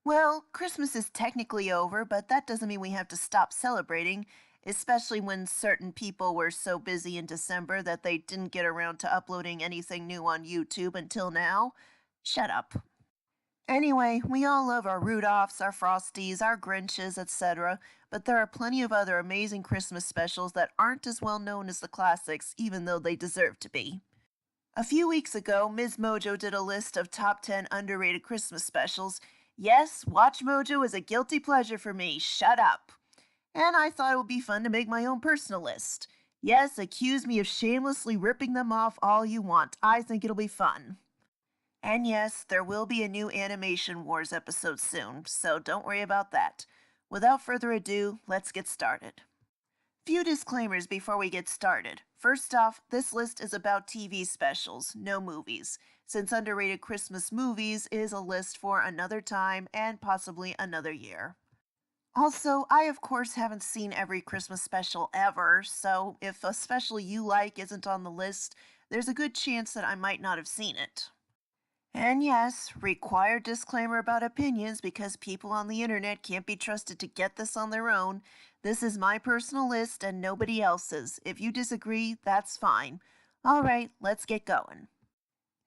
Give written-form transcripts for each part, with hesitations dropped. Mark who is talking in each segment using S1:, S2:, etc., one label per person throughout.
S1: Well, Christmas is technically over, but that doesn't mean we have to stop celebrating, especially when certain people were so busy in December that they didn't get around to uploading anything new on YouTube until now. Shut up. Anyway, we all love our Rudolphs, our Frosties, our Grinches, etc., but there are plenty of other amazing Christmas specials that aren't as well known as the classics, even though they deserve to be. A few weeks ago, Ms. Mojo did a list of top 10 underrated Christmas specials. Yes, Watch Mojo is a guilty pleasure for me. Shut up. And I thought it would be fun to make my own personal list. Yes, accuse me of shamelessly ripping them off all you want. I think it'll be fun. And yes, there will be a new Animation Wars episode soon, so don't worry about that. Without further ado, let's get started. Few disclaimers before we get started. First off, this list is about TV specials, no movies, since underrated Christmas movies is a list for another time and possibly another year. Also, I of course haven't seen every Christmas special ever, so if a special you like isn't on the list, there's a good chance that I might not have seen it. And yes, required disclaimer about opinions because people on the internet can't be trusted to get this on their own. This is my personal list and nobody else's. If you disagree, that's fine. Alright, let's get going.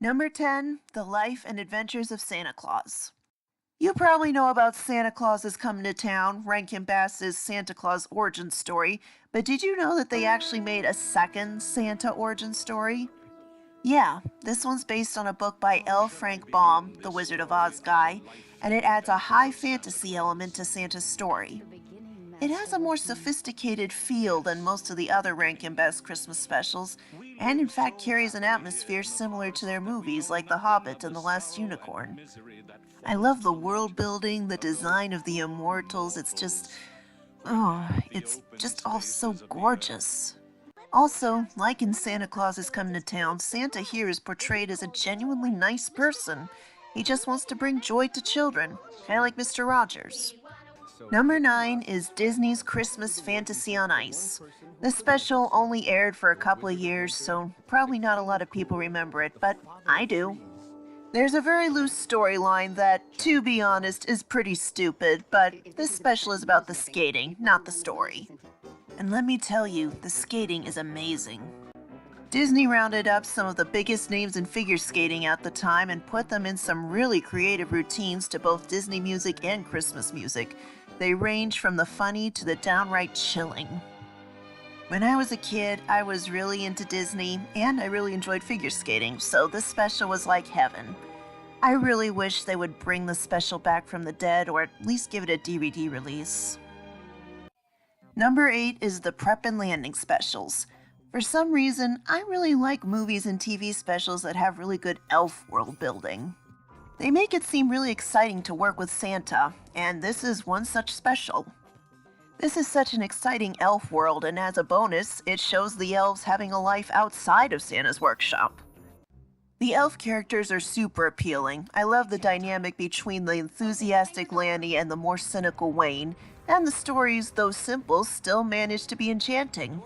S1: Number 10, The Life and Adventures of Santa Claus. You probably know about Santa Claus is Coming to Town, Rankin Bass's Santa Claus origin story, but did you know that they actually made a second Santa origin story? Yeah, this one's based on a book by L. Frank Baum, the Wizard of Oz guy, and it adds a high fantasy element to Santa's story. It has a more sophisticated feel than most of the other Rankin Bass Christmas specials, and in fact carries an atmosphere similar to their movies like The Hobbit and The Last Unicorn. I love the world building, the design of the immortals, it's just all so gorgeous. Also, like in Santa Claus is Coming to Town, Santa here is portrayed as a genuinely nice person. He just wants to bring joy to children, kind of like Mr. Rogers. Number 9 is Disney's Christmas Fantasy on Ice. This special only aired for a couple of years, so probably not a lot of people remember it, but I do. There's a very loose storyline that, to be honest, is pretty stupid, but this special is about the skating, not the story. And let me tell you, the skating is amazing. Disney rounded up some of the biggest names in figure skating at the time and put them in some really creative routines to both Disney music and Christmas music. They range from the funny to the downright chilling. When I was a kid, I was really into Disney and I really enjoyed figure skating, so this special was like heaven. I really wish they would bring the special back from the dead or at least give it a DVD release. Number 8 is the Prep and Landing specials. For some reason, I really like movies and TV specials that have really good elf world building. They make it seem really exciting to work with Santa, and this is one such special. This is such an exciting elf world, and as a bonus, it shows the elves having a life outside of Santa's workshop. The elf characters are super appealing. I love the dynamic between the enthusiastic Lanny and the more cynical Wayne, and the stories, though simple, still manage to be enchanting.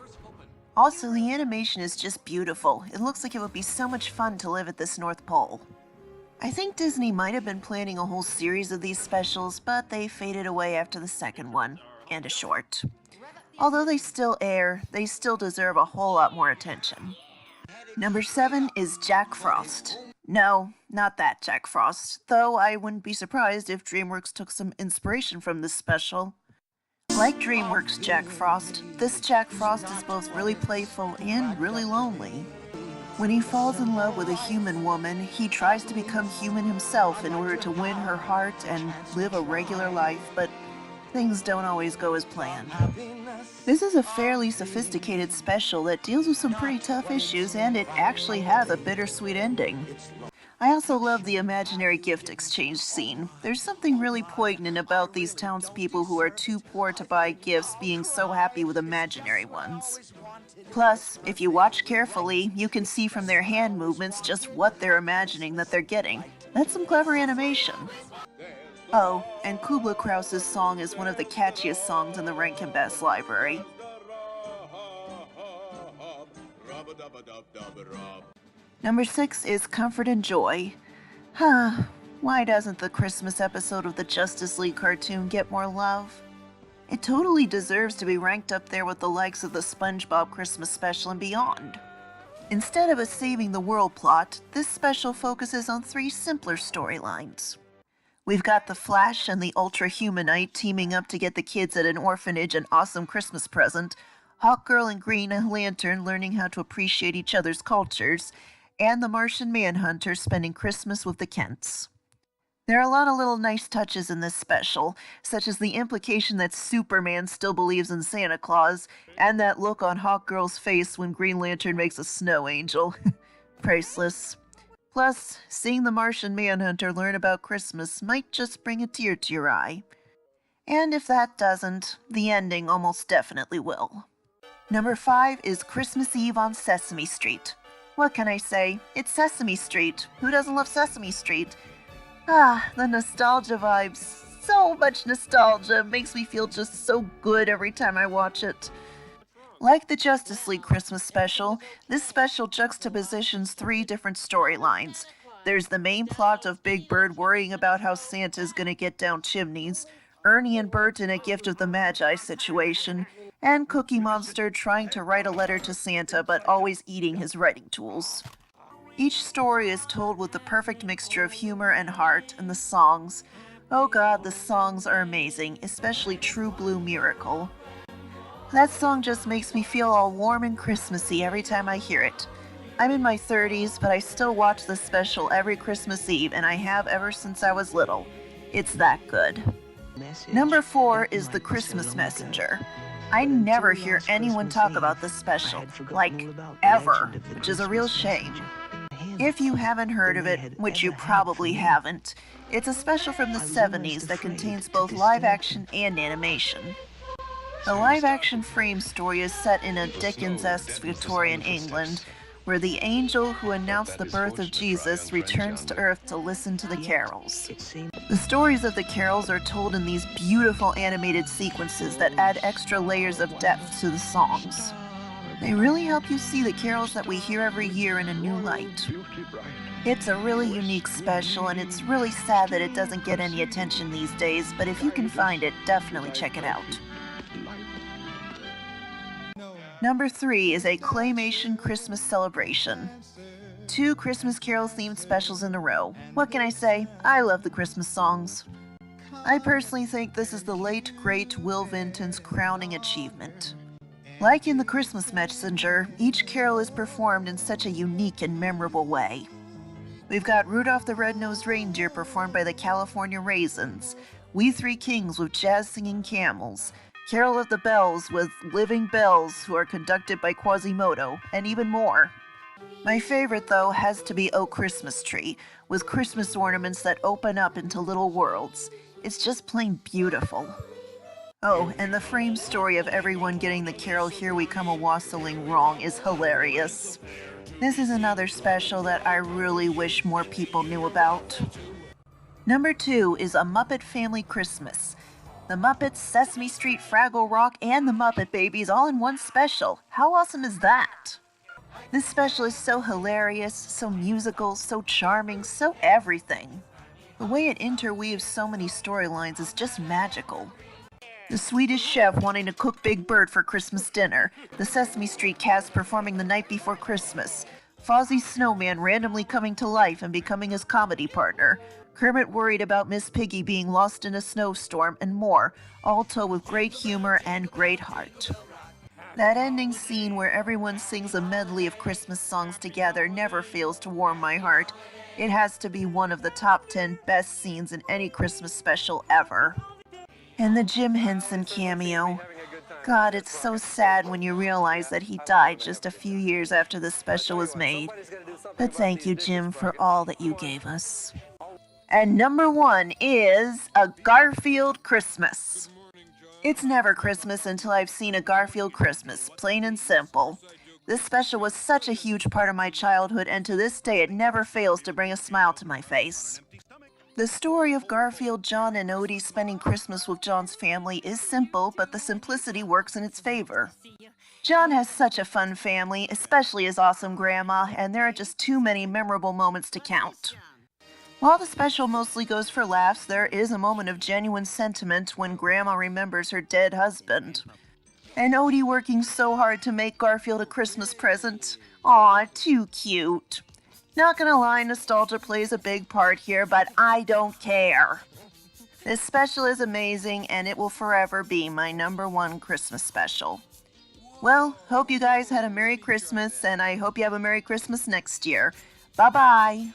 S1: Also, the animation is just beautiful. It looks like it would be so much fun to live at this North Pole. I think Disney might have been planning a whole series of these specials, but they faded away after the second one, and a short. Although they still air, they still deserve a whole lot more attention. Number 7 is Jack Frost. No, not that Jack Frost, though I wouldn't be surprised if DreamWorks took some inspiration from this special. Like DreamWorks' Jack Frost, this Jack Frost is both really playful and really lonely. When he falls in love with a human woman, he tries to become human himself in order to win her heart and live a regular life, but things don't always go as planned. This is a fairly sophisticated special that deals with some pretty tough issues, and it actually has a bittersweet ending. I also love the imaginary gift exchange scene. There's something really poignant about these townspeople who are too poor to buy gifts being so happy with imaginary ones. Plus, if you watch carefully, you can see from their hand movements just what they're imagining that they're getting. That's some clever animation. Oh, and Kubla Krause's song is one of the catchiest songs in the Rankin Bass library. Number 6 is Comfort and Joy. Why doesn't the Christmas episode of the Justice League cartoon get more love? It totally deserves to be ranked up there with the likes of the SpongeBob Christmas special and beyond. Instead of a saving the world plot, this special focuses on 3 simpler storylines. We've got the Flash and the Ultra Humanite teaming up to get the kids at an orphanage an awesome Christmas present, Hawkgirl and Green Lantern learning how to appreciate each other's cultures, and the Martian Manhunter spending Christmas with the Kents. There are a lot of little nice touches in this special, such as the implication that Superman still believes in Santa Claus, and that look on Hawkgirl's face when Green Lantern makes a snow angel. Priceless. Plus, seeing the Martian Manhunter learn about Christmas might just bring a tear to your eye. And if that doesn't, the ending almost definitely will. Number 5 is Christmas Eve on Sesame Street. What can I say? It's Sesame Street. Who doesn't love Sesame Street? Ah, the nostalgia vibes. So much nostalgia. Makes me feel just so good every time I watch it. Like the Justice League Christmas special, this special juxtapositions 3 different storylines. There's the main plot of Big Bird worrying about how Santa's gonna get down chimneys, Ernie and Bert in a Gift of the Magi situation, and Cookie Monster trying to write a letter to Santa but always eating his writing tools. Each story is told with the perfect mixture of humor and heart, and the songs. Oh god, the songs are amazing, especially True Blue Miracle. That song just makes me feel all warm and Christmassy every time I hear it. I'm in my 30s, but I still watch this special every Christmas Eve, and I have ever since I was little. It's that good. Number 4 is The Christmas Messenger. I never hear anyone talk about this special, like, ever, which is a real shame. If you haven't heard of it, which you probably haven't, it's a special from the 70s that contains both live action and animation. The live action frame story is set in a Dickens-esque Victorian England, where the angel who announced the birth of Jesus returns to Earth to listen to the carols. The stories of the carols are told in these beautiful animated sequences that add extra layers of depth to the songs. They really help you see the carols that we hear every year in a new light. It's a really unique special, and it's really sad that it doesn't get any attention these days, but if you can find it, definitely check it out. Number 3 is a claymation Christmas celebration. 2 Christmas Carol-themed specials in a row. What can I say? I love the Christmas songs. I personally think this is the late, great Will Vinton's crowning achievement. Like in The Christmas Messenger, each carol is performed in such a unique and memorable way. We've got Rudolph the Red-Nosed Reindeer performed by the California Raisins, We Three Kings with jazz-singing camels, Carol of the Bells with living bells who are conducted by Quasimodo, and even more. My favorite, though, has to be Oh Christmas Tree, with Christmas ornaments that open up into little worlds. It's just plain beautiful. Oh, and the frame story of everyone getting the carol Here We Come A-Wassailing wrong is hilarious. This is another special that I really wish more people knew about. Number 2 is A Muppet Family Christmas. The Muppets, Sesame Street, Fraggle Rock, and the Muppet Babies all in one special. How awesome is that? This special is so hilarious, so musical, so charming, so everything. The way it interweaves so many storylines is just magical. The Swedish chef wanting to cook Big Bird for Christmas dinner, the Sesame Street cast performing the night before Christmas, Fozzie's snowman randomly coming to life and becoming his comedy partner, Kermit worried about Miss Piggy being lost in a snowstorm, and more, all told with great humor and great heart. That ending scene where everyone sings a medley of Christmas songs together never fails to warm my heart. It has to be one of the top 10 best scenes in any Christmas special ever. And the Jim Henson cameo. God, it's so sad when you realize that he died just a few years after the special was made. But thank you, Jim, for all that you gave us. And number 1 is A Garfield Christmas. It's never Christmas until I've seen A Garfield Christmas, plain and simple. This special was such a huge part of my childhood, and to this day it never fails to bring a smile to my face. The story of Garfield, John, and Odie spending Christmas with John's family is simple, but the simplicity works in its favor. John has such a fun family, especially his awesome grandma, and there are just too many memorable moments to count. While the special mostly goes for laughs, there is a moment of genuine sentiment when Grandma remembers her dead husband. And Odie working so hard to make Garfield a Christmas present. Aw, too cute. Not gonna lie, nostalgia plays a big part here, but I don't care. This special is amazing, and it will forever be my #1 Christmas special. Well, hope you guys had a Merry Christmas, and I hope you have a Merry Christmas next year. Bye-bye.